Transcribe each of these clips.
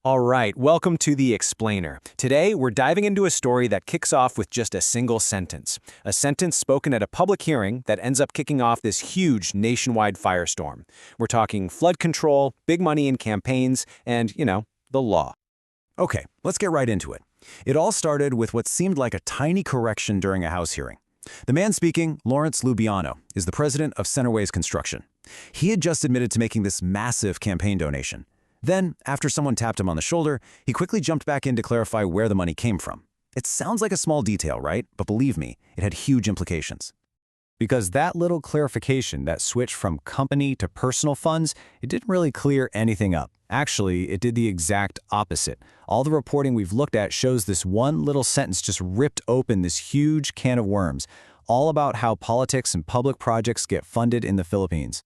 All right, welcome to The Explainer. Today, we're diving into a story that kicks off with just a single sentence. A sentence spoken at a public hearing that ends up kicking off this huge nationwide firestorm. We're talking flood control, big money in campaigns, and, the law. Okay, let's get right into it. It all started with what seemed like a tiny correction during a House hearing. The man speaking, Lawrence Lubiano, is the president of Centerways Construction. He had just admitted to making this massive campaign donation. Then, after someone tapped him on the shoulder, he quickly jumped back in to clarify where the money came from. It sounds like a small detail, right? But believe me, it had huge implications. Because that little clarification, that switch from company to personal funds, it didn't really clear anything up. Actually, it did the exact opposite. All the reporting we've looked at shows this one little sentence just ripped open this huge can of worms, all about how politics and public projects get funded in the Philippines.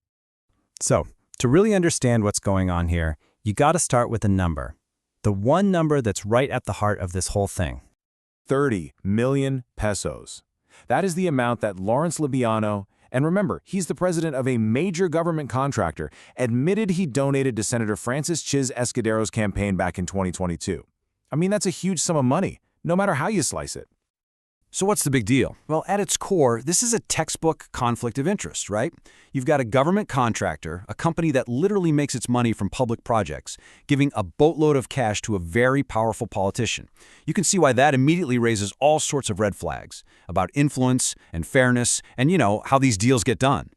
So, to really understand what's going on here, you gotta start with a number. The one number that's right at the heart of this whole thing. 30 million pesos. That is the amount that Lawrence Lubiano, and remember, he's the president of a major government contractor, admitted he donated to Senator Francis Chiz Escudero's campaign back in 2022. I mean, that's a huge sum of money, no matter how you slice it. So what's the big deal? Well, at its core, this is a textbook conflict of interest, right? You've got a government contractor, a company that literally makes its money from public projects, giving a boatload of cash to a very powerful politician. You can see why that immediately raises all sorts of red flags about influence and fairness and, how these deals get done.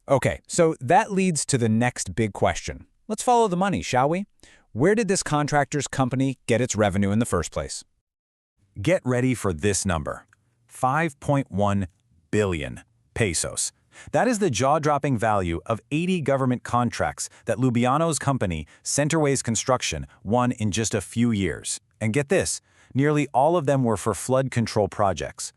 Okay, so that leads to the next big question. Let's follow the money, shall we? Where did this contractor's company get its revenue in the first place? Get ready for this number, 5.1 billion pesos. That is the jaw-dropping value of 80 government contracts that Lubiano's company, Centerways Construction, won in just a few years. And get this, nearly all of them were for flood control projects.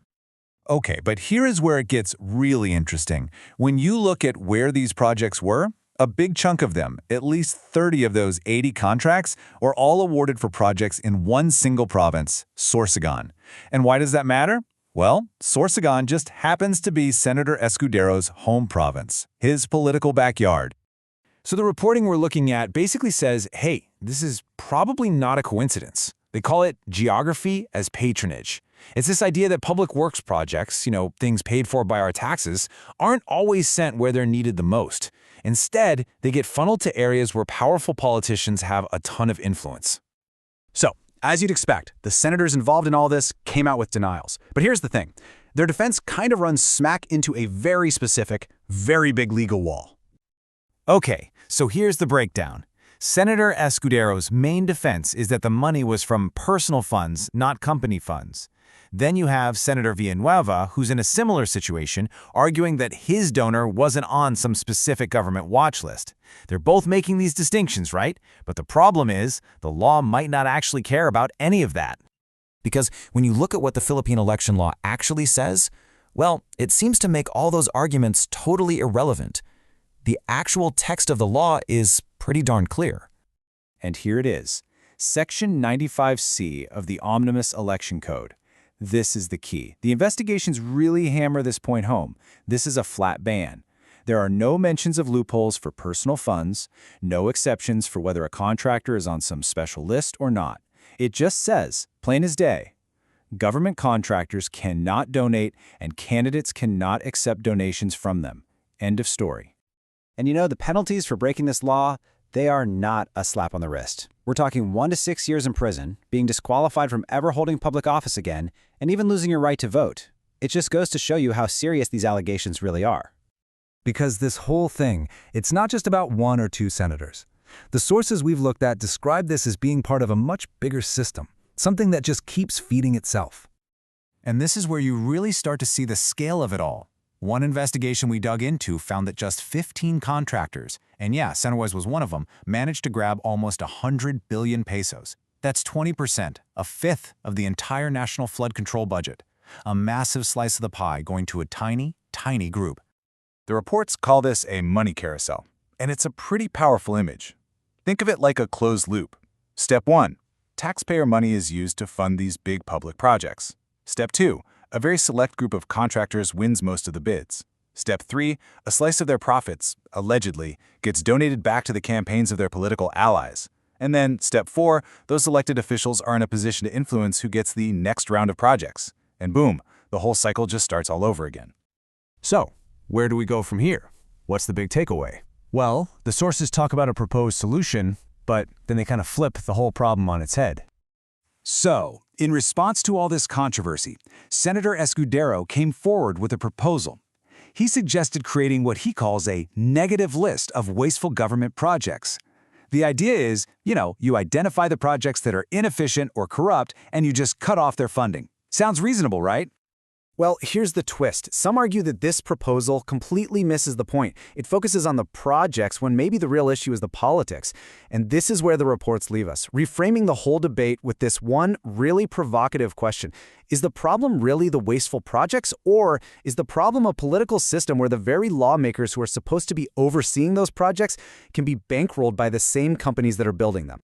Okay, but here is where it gets really interesting. When you look at where these projects were, a big chunk of them, at least 30 of those 80 contracts, were all awarded for projects in one single province, Sorsogon. And why does that matter? Well, Sorsogon just happens to be Senator Escudero's home province, his political backyard. So the reporting we're looking at basically says, hey, this is probably not a coincidence. They call it geography as patronage. It's this idea that public works projects, things paid for by our taxes, aren't always sent where they're needed the most. Instead, they get funneled to areas where powerful politicians have a ton of influence. So, as you'd expect, the senators involved in all this came out with denials. But here's the thing. Their defense kind of runs smack into a very specific, very big legal wall. Okay, so here's the breakdown. Senator Escudero's main defense is that the money was from personal funds, not company funds. Then you have Senator Villanueva, who's in a similar situation, arguing that his donor wasn't on some specific government watch list. They're both making these distinctions, right? But the problem is, the law might not actually care about any of that. Because when you look at what the Philippine election law actually says, well, it seems to make all those arguments totally irrelevant. The actual text of the law is pretty darn clear. And here it is, Section 95C of the Omnibus Election Code. This is the key. The investigations really hammer this point home. This is a flat ban. There are no mentions of loopholes for personal funds, no exceptions for whether a contractor is on some special list or not. It just says, plain as day, government contractors cannot donate and candidates cannot accept donations from them. End of story. And the penalties for breaking this law, they are not a slap on the wrist. We're talking 1 to 6 years in prison, being disqualified from ever holding public office again, and even losing your right to vote. It just goes to show you how serious these allegations really are. Because this whole thing, it's not just about one or two senators. The sources we've looked at describe this as being part of a much bigger system, something that just keeps feeding itself. And this is where you really start to see the scale of it all. One investigation we dug into found that just 15 contractors, and yeah, Centerways was one of them, managed to grab almost 100 billion pesos. That's 20%, a fifth of the entire national flood control budget. A massive slice of the pie going to a tiny, tiny group. The reports call this a money carousel, and it's a pretty powerful image. Think of it like a closed loop. Step 1. Taxpayer money is used to fund these big public projects. Step 2. A very select group of contractors wins most of the bids. Step 3, a slice of their profits, allegedly, gets donated back to the campaigns of their political allies. And then, step 4, those elected officials are in a position to influence who gets the next round of projects. And boom, the whole cycle just starts all over again. So, where do we go from here? What's the big takeaway? Well, the sources talk about a proposed solution, but then they kind of flip the whole problem on its head. So, in response to all this controversy, Senator Escudero came forward with a proposal. He suggested creating what he calls a negative list of wasteful government projects. The idea is, you identify the projects that are inefficient or corrupt and you just cut off their funding. Sounds reasonable, right? Well, here's the twist. Some argue that this proposal completely misses the point. It focuses on the projects when maybe the real issue is the politics. And this is where the reports leave us, reframing the whole debate with this one really provocative question. Is the problem really the wasteful projects, or is the problem a political system where the very lawmakers who are supposed to be overseeing those projects can be bankrolled by the same companies that are building them?